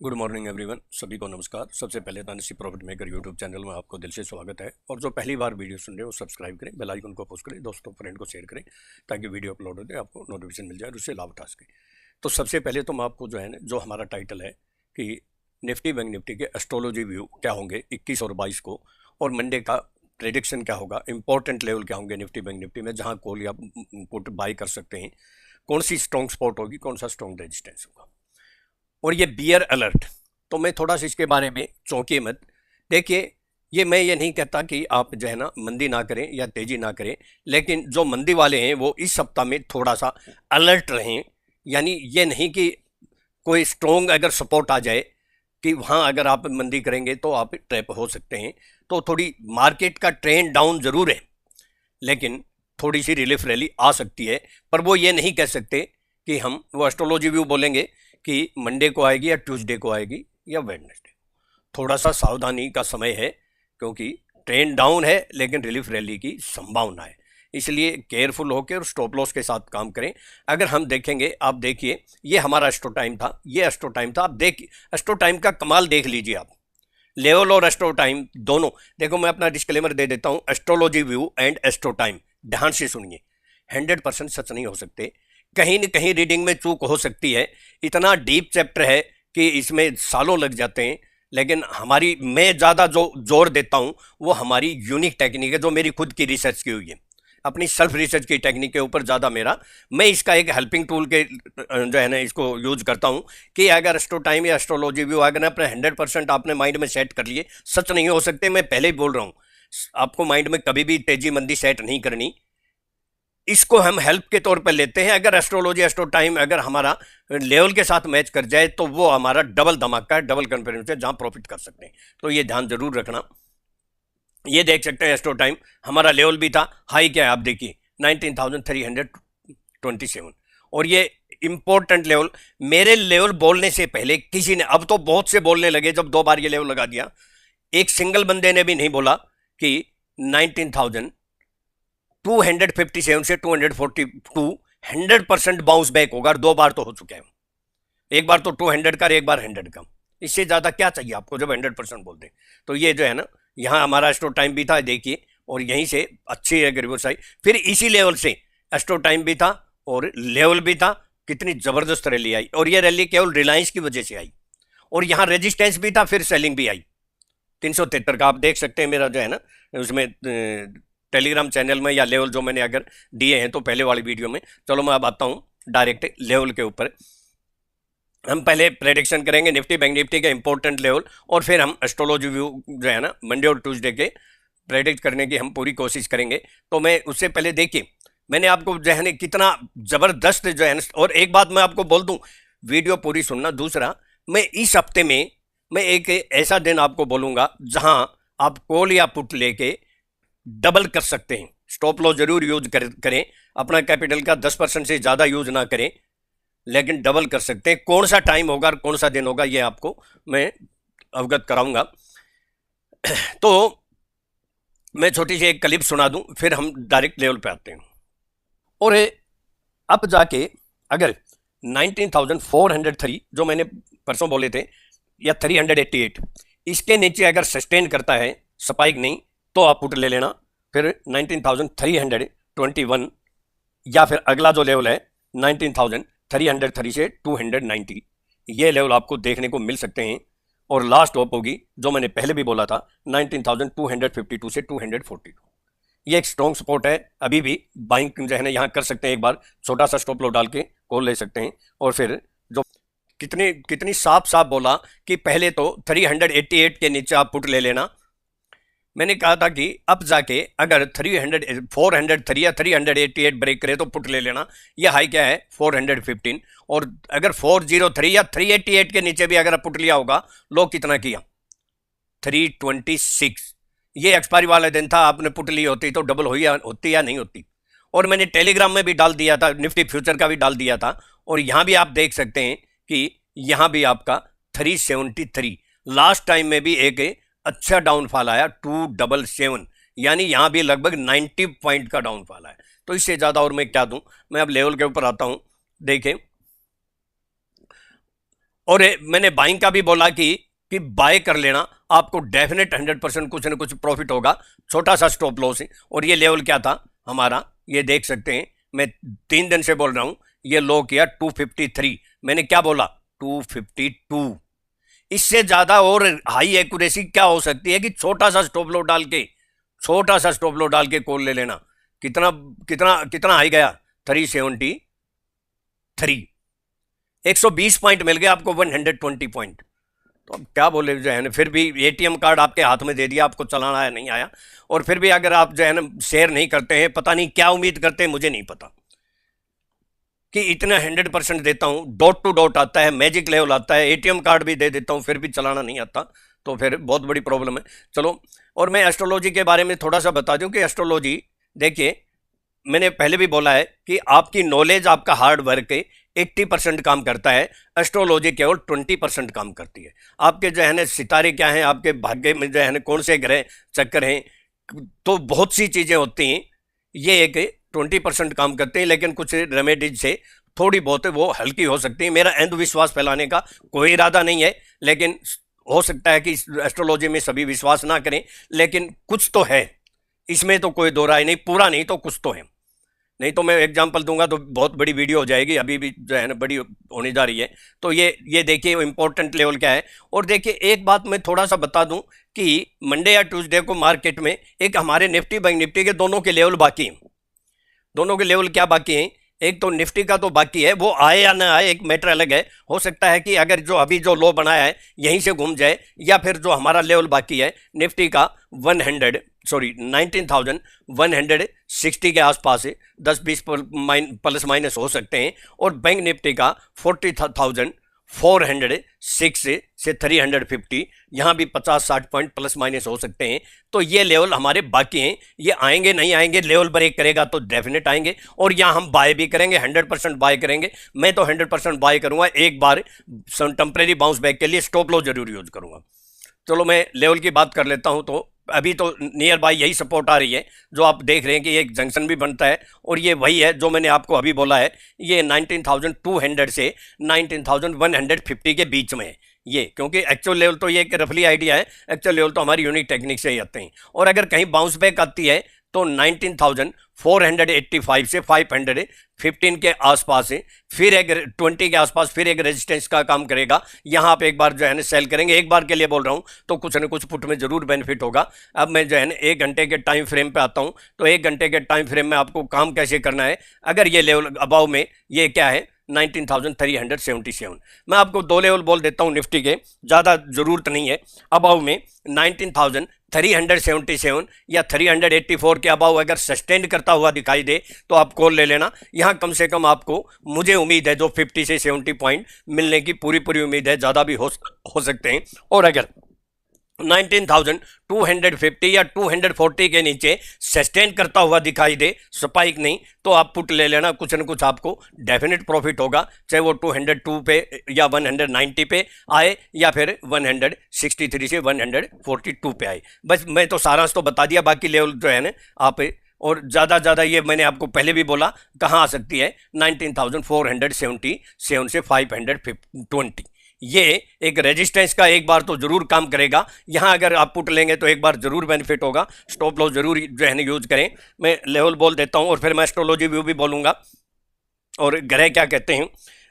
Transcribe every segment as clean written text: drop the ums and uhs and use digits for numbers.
Good morning everyone, सभी को नमस्कार। सबसे पहले तानिशी प्रॉफिट मेकर यूट्यूब चैनल में आपको दिल से स्वागत है। और जो पहली बार वीडियो सुन रहे हो सब्सक्राइब करें, बेल आइकन को पोस्ट करें, दोस्तों फ्रेंड को शेयर करें ताकि वीडियो अपलोड होते आपको नोटिफिकेशन मिल जाए और उससे लाभ उठा सकें। तो सबसे पहले तो मैं आपको जो है ना, जो हमारा टाइटल है कि निफ्टी बैंक निफ्टी के एस्ट्रोलॉजी व्यू क्या होंगे 21 और 22 को, और मंडे का प्रेडिक्शन क्या होगा, इंपॉर्टेंट लेवल क्या होंगे निफ्टी बैंक निफ्टी में जहाँ कॉल या पुट बाई कर सकते हैं, कौन सी स्ट्रॉन्ग स्पॉट होगी, कौन सा स्ट्रॉन्ग रेजिस्टेंस होगा, और ये बियर अलर्ट। तो मैं थोड़ा सा इसके बारे में चौंकिए मत। देखिए, मैं ये नहीं कहता कि आप जो है ना मंदी ना करें या तेजी ना करें, लेकिन जो मंदी वाले हैं वो इस सप्ताह में थोड़ा सा अलर्ट रहें। यानी ये नहीं कि कोई स्ट्रॉन्ग अगर सपोर्ट आ जाए कि वहाँ अगर आप मंदी करेंगे तो आप ट्रैप हो सकते हैं। तो थोड़ी मार्केट का ट्रेंड डाउन जरूर है, लेकिन थोड़ी सी रिलीफ रैली आ सकती है। पर वो ये नहीं कह सकते कि हम वो एस्ट्रोलॉजी व्यू बोलेंगे कि मंडे को आएगी या ट्यूसडे को आएगी या वेडनेसडे। थोड़ा सा सावधानी का समय है, क्योंकि ट्रेंड डाउन है लेकिन रिलीफ रैली की संभावना है। इसलिए केयरफुल होकर और स्टॉप लॉस के साथ काम करें। अगर हम देखेंगे, आप देखिए, ये हमारा एस्ट्रो टाइम था, ये एस्ट्रो टाइम था। आप देखिए एस्ट्रो टाइम का कमाल देख लीजिए आप, लेवल और एस्ट्रो टाइम दोनों। देखो, मैं अपना डिस्क्लेमर दे देता हूँ, astrology view and astro time ध्यान से सुनिए। 100% सच नहीं हो सकते, कहीं न कहीं रीडिंग में चूक हो सकती है। इतना डीप चैप्टर है कि इसमें सालों लग जाते हैं। लेकिन मैं ज़्यादा जो जोर देता हूँ वो हमारी यूनिक टेक्निक है, जो मेरी खुद की रिसर्च की हुई है, अपनी सेल्फ रिसर्च की टेक्निक के ऊपर ज़्यादा मैं इसका एक हेल्पिंग टूल के जो है ना इसको यूज करता हूँ कि अगर एस्ट्रो टाइम या एस्ट्रोलॉजी व्यू अगर अपने 100% आपने माइंड में सेट कर लिए, सच नहीं हो सकते। मैं पहले ही बोल रहा हूँ, आपको माइंड में कभी भी तेजी मंदी सेट नहीं करनी। इसको हम हेल्प के तौर पर लेते हैं। अगर एस्ट्रोलॉजी एस्ट्रो टाइम अगर हमारा लेवल के साथ मैच कर जाए तो वो हमारा डबल धमाका है, डबल कॉन्फिडेंस है, जहां प्रॉफिट कर सकते हैं। तो ये ध्यान जरूर रखना। ये देख सकते हैं एस्ट्रो टाइम हमारा लेवल भी था, हाई क्या है आप देखिए 19,327, और ये इंपॉर्टेंट लेवल। मेरे लेवल बोलने से पहले किसी ने, अब तो बहुत से बोलने लगे जब 2 बार ये लेवल लगा दिया, एक सिंगल बंदे ने भी नहीं बोला कि 19,257 से 242 100% बाउंस बैक होगा। 2 बार तो हो चुके हैं, एक बार तो 200 का, एक बार 100 का। इससे ज्यादा क्या चाहिए आपको जब 100% बोलते हैं। तो ये जो है ना, यहाँ हमारा एस्ट्रो टाइम भी था देखिए, और यहीं से अच्छी है रिवर्स आई, फिर इसी लेवल से एस्ट्रो टाइम भी था और लेवल भी था। कितनी जबरदस्त रैली आई, और ये रैली केवल रिलायंस की वजह से आई, और यहाँ रेजिस्टेंस भी था, फिर सेलिंग भी आई 373 का। आप देख सकते हैं मेरा जो है ना उसमें टेलीग्राम चैनल में, या लेवल जो मैंने अगर दिए हैं तो पहले वाली वीडियो में। चलो मैं अब आता हूँ डायरेक्ट लेवल के ऊपर। हम पहले प्रेडिक्शन करेंगे निफ्टी बैंक निफ्टी का इंपॉर्टेंट लेवल, और फिर हम एस्ट्रोलॉजी व्यू जो है ना मंडे और ट्यूसडे के प्रेडिक्ट करने की हम पूरी कोशिश करेंगे। तो मैं उससे पहले देखिए, मैंने आपको जो है ना कितना जबरदस्त जो है ना, और एक बात मैं आपको बोल दूं, वीडियो पूरी सुनना। दूसरा, मैं इस हफ्ते में मैं एक ऐसा दिन आपको बोलूंगा जहां आप कॉल या पुट लेके डबल कर सकते हैं। स्टॉप लॉस जरूर यूज करें, अपना कैपिटल का 10% से ज्यादा यूज ना करें, लेकिन डबल कर सकते हैं। कौन सा टाइम होगा और कौन सा दिन होगा ये आपको मैं अवगत कराऊंगा। तो मैं छोटी सी एक क्लिप सुना दूं, फिर हम डायरेक्ट लेवल पे आते हैं। और अब जाके अगर 19,403 जो मैंने परसों बोले थे, या 388, इसके नीचे अगर सस्टेन करता है, स्पाइक नहीं, तो आप पुट ले लेना। फिर 19,321, या फिर अगला जो लेवल है 19,303 से 290, ये लेवल आपको देखने को मिल सकते हैं। और लास्ट टॉप होगी जो मैंने पहले भी बोला था 19,252 से 242। ये एक स्ट्रॉन्ग सपोर्ट है, अभी भी बाइंग जो है ना यहाँ कर सकते हैं। एक बार छोटा सा स्टॉप लॉस डाल के कॉल ले सकते हैं। और फिर जो कितनी कितनी साफ साफ बोला कि पहले तो 388 के नीचे आप पुट ले लेना। मैंने कहा था कि अब जाके अगर 403 या 388 ब्रेक करे तो पुट ले लेना। ये हाई क्या है 415, और अगर 403 या 388 के नीचे भी अगर पुट लिया होगा, लोग कितना किया 326। ये एक्सपायरी वाला दिन था, आपने पुट ली होती तो डबल होती या नहीं होती। और मैंने टेलीग्राम में भी डाल दिया था, निफ्टी फ्यूचर का भी डाल दिया था। और यहां भी आप देख सकते हैं कि यहां भी आपका 373, लास्ट टाइम में भी एक अच्छा डाउनफॉल आया 277, यानी यहां भी लगभग 90 पॉइंट का डाउनफॉल आया। तो इससे ज्यादा और मैं क्या दूं। मैं अब लेवल के ऊपर आता हूं। देखें, और मैंने बाइंग का भी बोला कि बाय कर लेना, आपको डेफिनेट 100% कुछ ना कुछ प्रॉफिट होगा। छोटा सा स्टॉप लॉस है। और ये लेवल क्या था हमारा, ये देख सकते हैं, मैं 3 दिन से बोल रहा हूं, ये लो किया 253, मैंने क्या बोला 252। इससे ज्यादा और हाई एक्यूरेसी क्या हो सकती है कि छोटा सा स्टॉप लॉस डाल के, छोटा सा स्टॉप लॉस डाल के कॉल ले लेना। कितना कितना कितना हाई गया 373, 120 पॉइंट मिल गया आपको, 120 पॉइंट। तो अब क्या बोले जो है ना, फिर भी एटीएम कार्ड आपके हाथ में दे दिया, आपको चलाना आया नहीं आया, और फिर भी अगर आप जो है ना शेयर नहीं करते हैं, पता नहीं क्या उम्मीद करते हैं, मुझे नहीं पता कि इतना 100% देता हूं, डॉट टू डॉट आता है, मैजिक लेवल आता है, एटीएम कार्ड भी दे देता हूं, फिर भी चलाना नहीं आता, तो फिर बहुत बड़ी प्रॉब्लम है। चलो, और मैं एस्ट्रोलॉजी के बारे में थोड़ा सा बता दूं कि एस्ट्रोलॉजी, देखिए मैंने पहले भी बोला है कि आपकी नॉलेज, आपका हार्ड वर्क 80% काम करता है, एस्ट्रोलॉजी केवल 20% काम करती है। आपके जो है ना सितारे क्या हैं, आपके भाग्य में जो है ना कौन से ग्रह चक्कर हैं, तो बहुत सी चीज़ें होती हैं, ये एक 20% काम करते हैं, लेकिन कुछ रेमेडीज से थोड़ी बहुत वो हल्की हो सकती है। मेरा अंधविश्वास फैलाने का कोई इरादा नहीं है, लेकिन हो सकता है कि एस्ट्रोलॉजी में सभी विश्वास ना करें, लेकिन कुछ तो है इसमें, तो कोई दो राय नहीं, पूरा नहीं तो कुछ तो है। नहीं तो मैं एग्जांपल दूंगा तो बहुत बड़ी वीडियो हो जाएगी, अभी भी जो है ना बड़ी होने जा रही है। तो ये देखिए इंपॉर्टेंट लेवल क्या है। और देखिए एक बात मैं थोड़ा सा बता दूं कि मंडे या ट्यूसडे को मार्केट में एक हमारे निफ्टी बैंक निफ्टी के दोनों के लेवल बाकी हैं। दोनों के लेवल क्या बाकी हैं, एक तो निफ्टी का तो बाकी है, वो आए या ना आए एक मैटर अलग है। हो सकता है कि अगर जो अभी जो लो बनाया है यहीं से घूम जाए, या फिर जो हमारा लेवल बाकी है निफ्टी का 19,160 के आसपास है, 10-20 प्लस माइनस हो सकते हैं। और बैंक निफ्टी का 40,406 से 350, यहाँ भी 50-60 पॉइंट प्लस माइनस हो सकते हैं। तो ये लेवल हमारे बाकी हैं, ये आएंगे नहीं आएंगे, लेवल ब्रेक करेगा तो डेफिनेट आएंगे, और यहाँ हम बाय भी करेंगे, 100% बाय करेंगे। मैं तो 100% बाय करूंगा, एक बार टेम्परेरी बाउंस बैक के लिए स्टॉप लॉस जरूर यूज करूंगा। चलो मैं लेवल की बात कर लेता हूं। तो अभी तो नियर बाय यही सपोर्ट आ रही है जो आप देख रहे हैं कि एक जंक्शन भी बनता है, और ये वही है जो मैंने आपको अभी बोला है, ये 19,200 से 19,150 के बीच में है ये, क्योंकि एक्चुअल लेवल तो ये एक रफली आइडिया है, एक्चुअल लेवल तो हमारी यूनिक टेक्निक से ही आते हैं। और अगर कहीं बाउंस बैक आती है तो 19,485 से 515 के आसपास है, फिर एक 20 के आसपास फिर एक रेजिस्टेंस का काम करेगा। यहाँ आप एक बार जो है ना सेल करेंगे, एक बार के लिए बोल रहा हूँ, तो कुछ ना कुछ पुट में जरूर बेनिफिट होगा। अब मैं जो है ना 1 घंटे के टाइम फ्रेम पे आता हूँ, तो 1 घंटे के टाइम फ्रेम में आपको काम कैसे करना है। अगर ये लेवल अबाव में, ये क्या है 19,377, मैं आपको 2 लेवल बोल देता हूँ निफ्टी के, ज़्यादा ज़रूरत नहीं है। अबाव में 19,377 या 384 के अबाव अगर सस्टेन करता हुआ दिखाई दे तो आप कॉल ले लेना। यहाँ कम से कम आपको, मुझे उम्मीद है जो 50 से 70 पॉइंट मिलने की पूरी उम्मीद है, ज़्यादा भी हो सकते हैं। और अगर 19,250 या 240 के नीचे सस्टेन करता हुआ दिखाई दे, स्पाइक नहीं, तो आप पुट ले लेना, कुछ न कुछ आपको डेफिनेट प्रॉफिट होगा, चाहे वो 202 पे या 190 पे आए, या फिर 163 से 142 पे आए। बस मैं तो सारांश तो बता दिया, बाकी लेवल जो है ना आप, और ज़्यादा ये मैंने आपको पहले भी बोला कहाँ आ सकती है, 19,477 से 520। ये एक रेजिस्टेंस का एक बार तो जरूर काम करेगा। यहाँ अगर आप पुट लेंगे तो एक बार जरूर बेनिफिट होगा, स्टॉप लॉस जरूर जो है ना यूज करें। मैं लेवल बोल देता हूँ और फिर मैं एस्ट्रोलॉजी व्यू भी बोलूँगा और ग्रह क्या कहते हैं।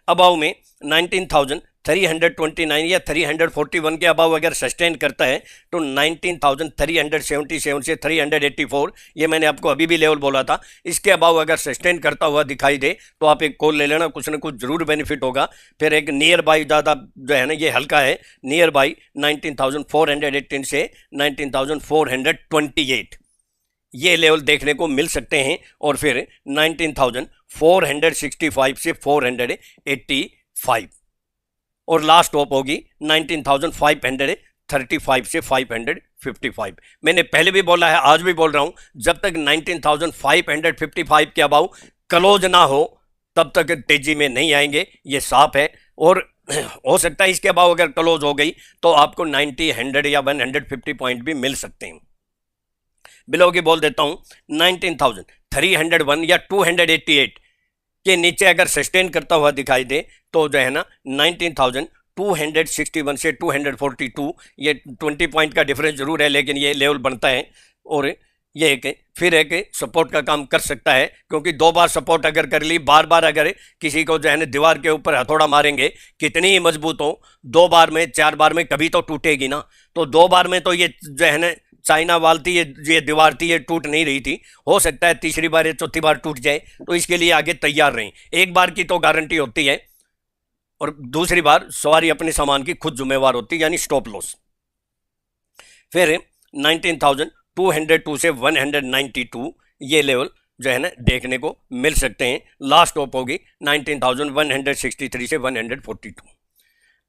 अबाव में 19,329 या 341 के अबाव अगर सस्टेन करता है तो 19,377 से 384, ये मैंने आपको अभी भी लेवल बोला था, इसके अबाव अगर सस्टेन करता हुआ दिखाई दे तो आप एक कॉल ले लेना, कुछ ना कुछ जरूर बेनिफिट होगा। फिर एक नियर बाई, ज़्यादा जो है ना ये हल्का है, नियर बाई 19,418 से 19,428 ये लेवल देखने को मिल सकते हैं। और फिर 19,465 से 485, और लास्ट टॉप होगी 19,535 से 555। मैंने पहले भी बोला है, आज भी बोल रहा हूं, जब तक 19,555 के अबाउ क्लोज ना हो तब तक तेजी में नहीं आएंगे, ये साफ है। और हो सकता है इसके अबाउ अगर क्लोज हो गई तो आपको 90, 100 या 150 पॉइंट भी मिल सकते हैं। बिलो की बोल देता हूं, 19,301 या 288 के नीचे अगर सस्टेन करता हुआ दिखाई दे तो जो है ना 261 से 242, ये 20 पॉइंट का डिफरेंस जरूर है, लेकिन ये लेवल बनता है और ये फिर एक सपोर्ट का काम कर सकता है, क्योंकि 2 बार सपोर्ट अगर कर ली, बार बार अगर किसी को जो है ना दीवार के ऊपर हथौड़ा मारेंगे, कितनी ही मजबूत हो, 2 बार में 4 बार में कभी तो टूटेगी ना। तो 2 बार में तो ये जो है ना चाइना वाल थी, ये दीवार थी, ये टूट नहीं रही थी। हो सकता है तीसरी बार या चौथी बार टूट जाए, तो इसके लिए आगे तैयार रहें। एक बार की तो गारंटी होती है और दूसरी बार सवारी अपने सामान की खुद जिम्मेवार होती है, यानी स्टॉप लॉस। फिर 19,202 से 192 ये लेवल जो है ना देखने को मिल सकते हैं। लास्ट टॉप होगी 19,163 से 142।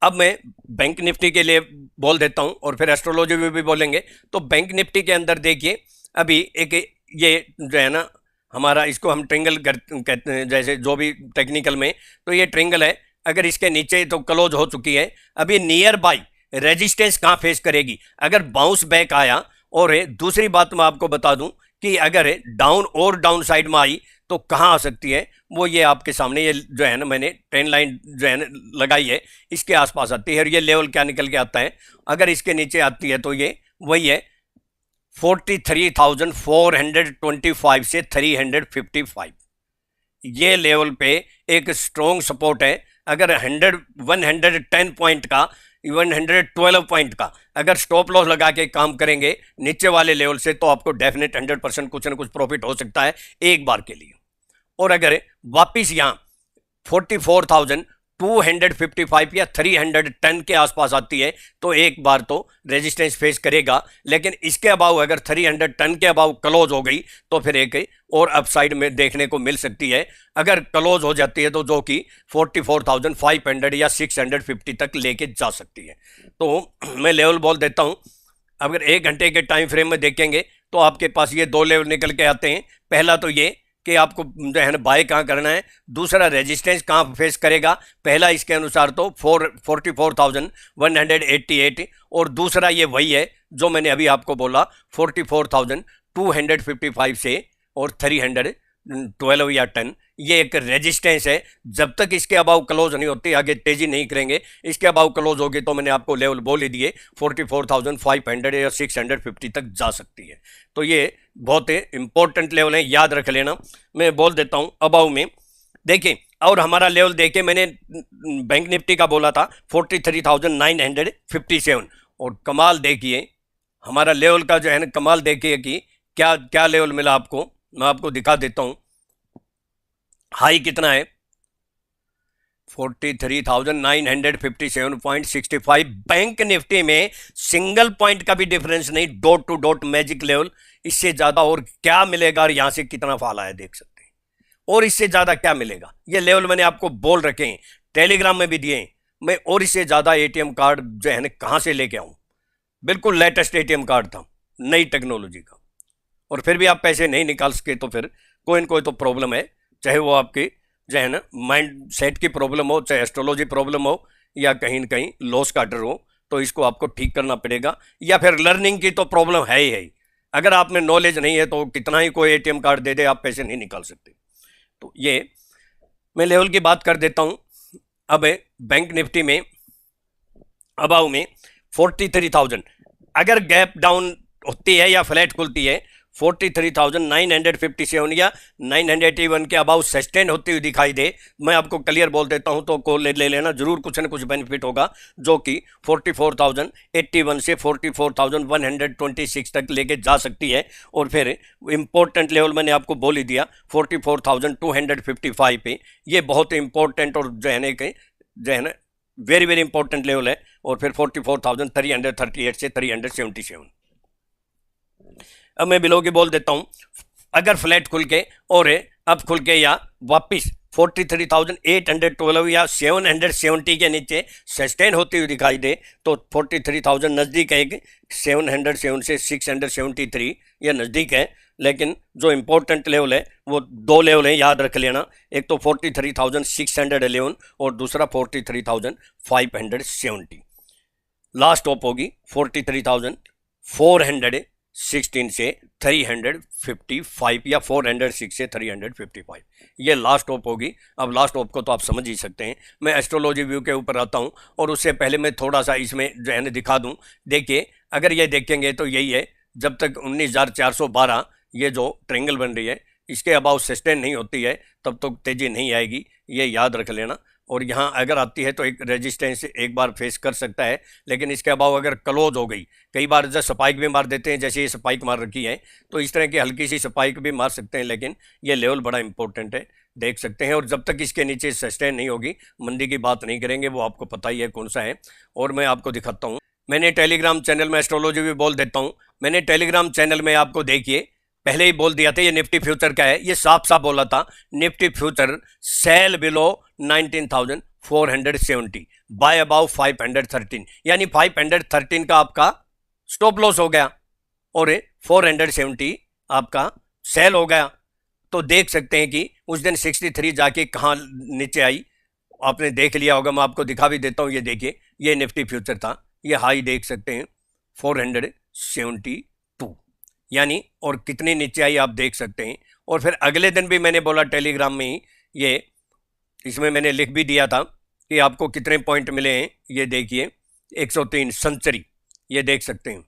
अब मैं बैंक निफ्टी के लिए बोल देता हूं और फिर एस्ट्रोलॉजी में भी बोलेंगे। तो बैंक निफ्टी के अंदर देखिए, अभी एक ये जो है ना हमारा, इसको हम ट्रिंगल कहते हैं, जैसे जो भी टेक्निकल में, तो ये ट्रिंगल है। अगर इसके नीचे तो क्लोज हो चुकी है, अभी नियर बाई रेजिस्टेंस कहाँ फेस करेगी, अगर बाउंस बैक आया। और दूसरी बात मैं आपको बता दूं कि अगर डाउन साइड में आई तो कहाँ आ सकती है, वो ये आपके सामने, ये जो है ना मैंने ट्रेंड लाइन जो है ना लगाई है, इसके आसपास आती है। और ये लेवल क्या निकल के आता है, अगर इसके नीचे आती है तो ये वही है 43,425 से 355। ये लेवल पे एक स्ट्रॉन्ग सपोर्ट है। अगर 110 पॉइंट का, 112 पॉइंट का अगर स्टॉप लॉस लगा के काम करेंगे नीचे वाले लेवल से, तो आपको डेफिनेट 100% कुछ ना कुछ प्रॉफिट हो सकता है एक बार के लिए। और अगर वापिस यहाँ 44,255 या 310 के आसपास आती है तो एक बार तो रेजिस्टेंस फेस करेगा, लेकिन इसके अबाव अगर 310 के अबाव क्लोज हो गई तो फिर एक और अपसाइड में देखने को मिल सकती है। अगर क्लोज हो जाती है तो जो कि 44,500 या 650 तक लेके जा सकती है। तो मैं लेवल बोल देता हूं। अगर 1 घंटे के टाइम फ्रेम में देखेंगे तो आपके पास ये 2 लेवल निकल के आते हैं। पहला तो ये कि आपको जो है ना बाय कहाँ करना है, दूसरा रेजिस्टेंस कहाँ फेस करेगा। पहला इसके अनुसार तो 44,188 और दूसरा ये वही है जो मैंने अभी आपको बोला 44,255 से और 312 या 10। ये एक रेजिस्टेंस है। जब तक इसके अबाव क्लोज नहीं होती आगे तेजी नहीं करेंगे। इसके अबाव क्लोज होगी तो मैंने आपको लेवल बोल ही दिए 44,500 या 650 तक जा सकती है। तो ये बहुत इंपॉर्टेंट लेवल है, याद रख लेना। मैं बोल देता हूं अबाव में देखिए, और हमारा लेवल देखिए, मैंने बैंक निफ्टी का बोला था 43,957 और कमाल देखिए हमारा लेवल का जो है ना, कमाल देखिए कि क्या क्या लेवल मिला आपको। मैं आपको दिखा देता हूं हाई कितना है, 43,957.65। बैंक निफ्टी में सिंगल पॉइंट का भी डिफरेंस नहीं, dot to dot magic level. इससे ज्यादा और क्या मिलेगा, और यहां से कितना फाला है देख सकते हैं। और इससे ज्यादा क्या मिलेगा, ये लेवल मैंने आपको बोल रखे हैं, टेलीग्राम में भी दिए हैं। मैं और इससे ज्यादा एटीएम कार्ड जो है ना कहां से लेके आऊं, बिल्कुल लेटेस्ट एटीएम कार्ड था नई टेक्नोलॉजी का, और फिर भी आप पैसे नहीं निकाल सके तो फिर कोई न कोई तो प्रॉब्लम है। चाहे वो आपकी जो है ना माइंड सेट की प्रॉब्लम हो, चाहे एस्ट्रोलॉजी प्रॉब्लम हो, या कहीं न कहीं लॉस का डर हो, तो इसको आपको ठीक करना पड़ेगा। या फिर लर्निंग की तो प्रॉब्लम है ही है। अगर आप में नॉलेज नहीं है तो कितना ही कोई एटीएम कार्ड दे दे, आप पैसे नहीं निकाल सकते। तो ये मैं लेवल की बात कर देता हूं। अब बैंक निफ्टी में अबाव में 43,000 अगर गैप डाउन होती है या फ्लैट खुलती है, 43,957 या 981 के अबाउ सस्टेन होती हुई दिखाई दे, मैं आपको क्लियर बोल देता हूं तो कॉल ले लेना, जरूर कुछ न कुछ बेनिफिट होगा, जो कि 44,081 से 44,126 तक लेके जा सकती है। और फिर इंपॉर्टेंट लेवल मैंने आपको बोल ही दिया 44,255 पे, ये बहुत इंपॉर्टेंट और जो है ना वेरी वेरी इंपॉर्टेंट लेवल है। और फिर 44,338 से 377। अब मैं बिलो की बोल देता हूं, अगर फ्लैट खुल के और अब खुल के या वापिस 43,812 या 770 के नीचे सस्टेन होती हुई दिखाई दे तो 43,000 नज़दीक है, 707 से 673 ये नज़दीक है। लेकिन जो इंपॉर्टेंट लेवल है वो 2 लेवल है, याद रख लेना। एक तो 43,611 और दूसरा 43,570। लास्ट टॉप होगी 43,460 416 से 355 या 406 से 355, ये लास्ट टॉप होगी। अब लास्ट टॉप को तो आप समझ ही सकते हैं। मैं एस्ट्रोलॉजी व्यू के ऊपर आता हूं और उससे पहले मैं थोड़ा सा इसमें जो है ना दिखा दूं। देखिए, अगर ये देखेंगे तो यही है, जब तक 19,412 ये जो ट्रायंगल बन रही है इसके अबाउ सस्टेन नहीं होती है तब तक तेज़ी नहीं आएगी, ये याद रख लेना। और यहाँ अगर आती है तो एक रेजिस्टेंस एक बार फेस कर सकता है, लेकिन इसके अबाव अगर क्लोज हो गई, कई बार जब स्पाइक भी मार देते हैं, जैसे ये स्पाइक मार रखी है, तो इस तरह की हल्की सी स्पाइक भी मार सकते हैं, लेकिन ये लेवल बड़ा इंपॉर्टेंट है, देख सकते हैं। और जब तक इसके नीचे सस्टेन नहीं होगी, मंदी की बात नहीं करेंगे, वो आपको पता ही है कौन सा है। और मैं आपको दिखाता हूँ, मैंने टेलीग्राम चैनल में एस्ट्रोलॉजी भी बोल देता हूँ। मैंने टेलीग्राम चैनल में आपको देखिए पहले ही बोल दिया था, ये निफ्टी फ्यूचर का है, ये साफ साफ बोला था, Nifty future sell below 19,470 buy above 513, यानी 513 का आपका स्टॉप लॉस हो गया और 470 आपका सेल हो गया। तो देख सकते हैं कि उस दिन 63 जाके कहाँ नीचे आई, आपने देख लिया होगा, मैं आपको दिखा भी देता हूँ। ये देखिए, ये निफ्टी फ्यूचर था, ये हाई देख सकते हैं 472, यानी और कितनी नीचे आई आप देख सकते हैं। और फिर अगले दिन भी मैंने बोला टेलीग्राम में ही, ये इसमें मैंने लिख भी दिया था कि आपको कितने पॉइंट मिले हैं। ये देखिए 103 सेंचुरी, ये देख सकते हैं।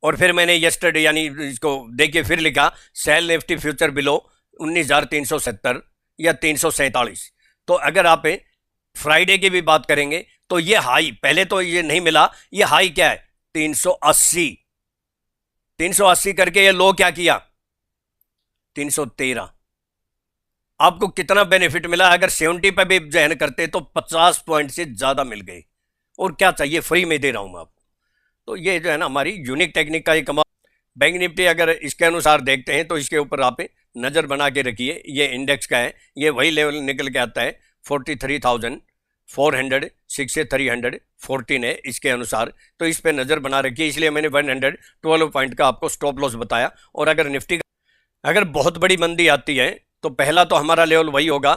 और फिर मैंने यस्टरडे यानी इसको देखिए फिर लिखा, सेल निफ्टी फ्यूचर बिलो 19,370 या 347। तो अगर आप फ्राइडे की भी बात करेंगे तो ये हाई पहले तो ये नहीं मिला, ये हाई क्या है 380 करके ये लो क्या किया 313। आपको कितना बेनिफिट मिला, अगर 70 पे भी जहन करते तो 50 पॉइंट से ज्यादा मिल गए। और क्या चाहिए, फ्री में दे रहा हूं मैं आपको। तो ये जो है ना हमारी यूनिक टेक्निक का ही कमाल। बैंक निफ्टी अगर इसके अनुसार देखते हैं तो इसके ऊपर आप नजर बना के रखिए, ये इंडेक्स का है, ये वही लेवल निकल के आता है 43,406 से 314 है इसके अनुसार। तो इस पे नजर बना रखिए, इसलिए मैंने 112 पॉइंट का आपको स्टॉप लॉस बताया। और अगर निफ्टी अगर बहुत बड़ी मंदी आती है तो पहला तो हमारा लेवल वही होगा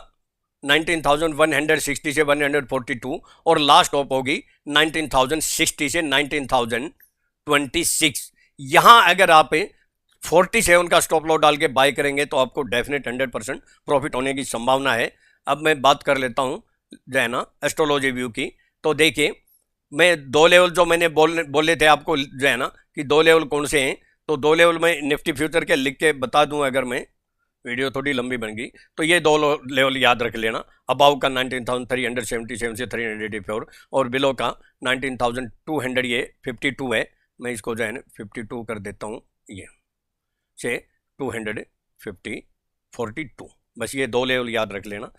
19,160 से 142 और लास्ट टॉप होगी 19,060 से 19,026। यहां अगर आप 47 का स्टॉप लॉस डाल के बाय करेंगे तो आपको डेफिनेट 100% प्रॉफिट होने की संभावना है। अब मैं बात कर लेता हूं जो है ना एस्ट्रोलॉजी व्यू की। तो देखिए, मैं दो लेवल जो मैंने बोले थे आपको जो है ना कि दो लेवल कौन से हैं, तो दो लेवल में निफ्टी फ्यूचर के लिख के बता दूं, अगर मैं वीडियो थोड़ी लंबी बन गई तो ये दो लेवल याद रख लेना। अबाउ का 19,377 से 384 और बिलो का 19,200 ये 52 है। मैं इसको जो है ना 52 कर देता हूँ, ये से 242, बस ये दो लेवल याद रख लेना।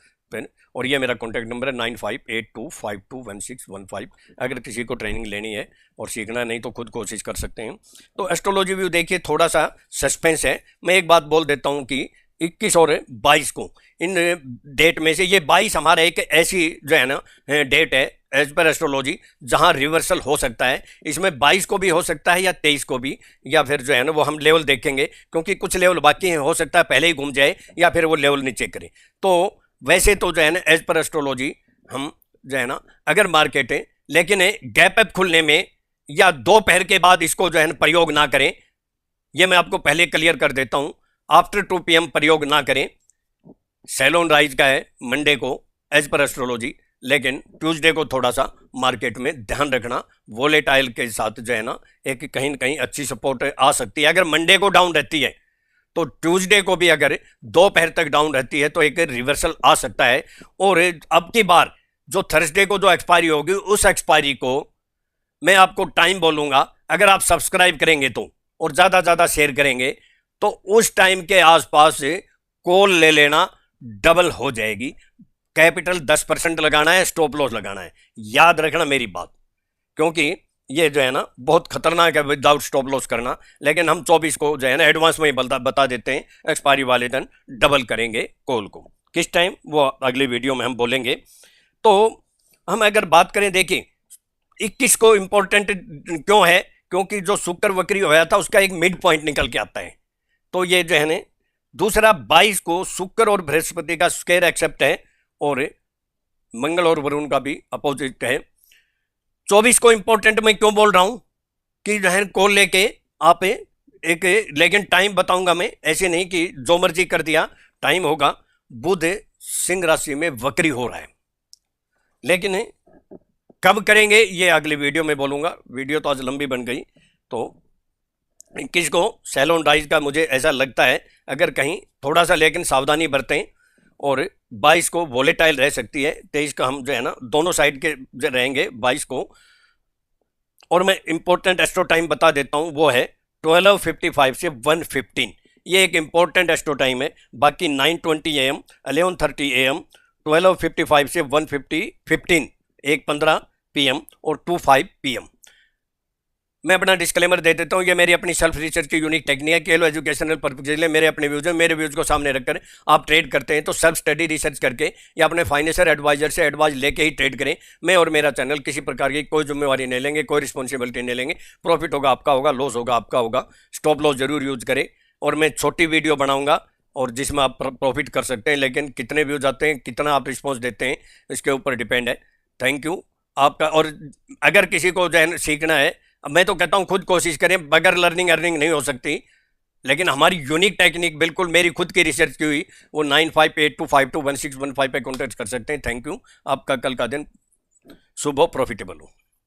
और ये मेरा कॉन्टैक्ट नंबर है 9582521615। अगर किसी को ट्रेनिंग लेनी है और सीखना नहीं तो खुद कोशिश कर सकते हैं। तो एस्ट्रोलॉजी व्यू देखिए, थोड़ा सा सस्पेंस है। मैं एक बात बोल देता हूं कि 21 और 22 को, इन डेट में से ये 22 हमारा एक ऐसी जो है ना डेट है एज पर एस्ट्रोलॉजी जहां रिवर्सल हो सकता है। इसमें 22 को भी हो सकता है या 23 को भी, या फिर जो है ना वो हम लेवल देखेंगे, क्योंकि कुछ लेवल बाकी हैं, हो सकता है पहले ही घूम जाए या फिर वो लेवल नीचे करे। तो वैसे तो जो है ना एज पर एस्ट्रोलॉजी हम जो है ना अगर मार्केट है, लेकिन गैप अप खुलने में या दोपहर के बाद इसको जो है ना प्रयोग ना करें, ये मैं आपको पहले क्लियर कर देता हूं। आफ्टर 2 PM प्रयोग ना करें। सेलोन राइज का है मंडे को एज पर एस्ट्रोलॉजी, लेकिन ट्यूसडे को थोड़ा सा मार्केट में ध्यान रखना, वोलेटाइल के साथ जो है ना एक कहीं न कहीं अच्छी सपोर्ट आ सकती है। अगर मंडे को डाउन रहती है तो ट्यूसडे को भी अगर दोपहर तक डाउन रहती है तो एक रिवर्सल आ सकता है। और अब की बार जो थर्सडे को जो एक्सपायरी होगी, उस एक्सपायरी को मैं आपको टाइम बोलूंगा, अगर आप सब्सक्राइब करेंगे तो और ज्यादा शेयर करेंगे तो उस टाइम के आसपास कॉल ले लेना, डबल हो जाएगी। कैपिटल 10% लगाना है, स्टॉप लॉस लगाना है, याद रखना मेरी बात, क्योंकि ये जो है ना बहुत खतरनाक है विदाउट स्टॉप लॉस करना। लेकिन हम 24 को जो है ना एडवांस में ही बता देते हैं, एक्सपायरी वाले दिन डबल करेंगे कॉल को। किस टाइम वो अगली वीडियो में हम बोलेंगे। तो हम अगर बात करें, देखिए 21 को इंपॉर्टेंट क्यों है, क्योंकि जो शुक्र वक्री होया था उसका एक मिड पॉइंट निकल के आता है। तो ये जो है ना दूसरा 22 को शुक्र और बृहस्पति का स्क्वायर एक्सेप्ट है और मंगल और वरुण का भी अपोजिट है। 24 को इंपॉर्टेंट मैं क्यों बोल रहा हूं, कि जो है कॉल लेके आप एक, लेकिन टाइम बताऊंगा मैं, ऐसे नहीं कि जो मर्जी कर दिया। टाइम होगा, बुध सिंह राशि में वक्री हो रहा है, लेकिन कब करेंगे ये अगली वीडियो में बोलूंगा। वीडियो तो आज लंबी बन गई। तो 21 को सैलोन डाइज का मुझे ऐसा लगता है, अगर कहीं थोड़ा सा लेकिन सावधानी बरतें, और 22 को वोलेटाइल रह सकती है। 23 का हम जो है ना दोनों साइड के जो रहेंगे 22 को। और मैं इंपॉर्टेंट एस्ट्रो टाइम बता देता हूं, वो है 12:55 से 1:15। ये एक इंपॉर्टेंट एस्ट्रो टाइम है। बाकी 9:20 AM, 11:30 AM, 12:55 से 1:15, 1:15 PM और 2:05 PM। मैं अपना डिस्क्लेमर दे देता हूँ, ये मेरी अपनी सेल्फ रिसर्च की यूनिक टेक्निक है। केवल एजुकेशनल पर्पज के लिए मेरे अपने व्यूज हैं। मेरे व्यूज को सामने रखकर आप ट्रेड करते हैं तो सेल्फ स्टडी रिसर्च करके या अपने फाइनेंशियल एडवाइजर से एडवाइस लेके ही ट्रेड करें। मैं और मेरा चैनल किसी प्रकार की कोई जिम्मेवारी नहीं लेंगे, कोई रिस्पॉन्सिबिलिटी नहीं लेंगे। प्रॉफिट होगा आपका होगा, लॉस होगा आपका होगा। स्टॉप लॉस जरूर यूज करें। और मैं छोटी वीडियो बनाऊंगा और जिसमें आप प्रॉफिट कर सकते हैं, लेकिन कितने व्यूज आते हैं, कितना आप रिस्पॉन्स देते हैं, इसके ऊपर डिपेंड है। थैंक यू आपका। और अगर किसी को जो है सीखना है, मैं तो कहता हूं खुद कोशिश करें, बगैर लर्निंग अर्निंग नहीं हो सकती। लेकिन हमारी यूनिक टेक्निक बिल्कुल मेरी खुद की रिसर्च की हुई, वो 9582521615 पे कॉन्टेक्ट कर सकते हैं। Thank you. आपका कल का दिन शुभ हो, प्रॉफिटेबल हो।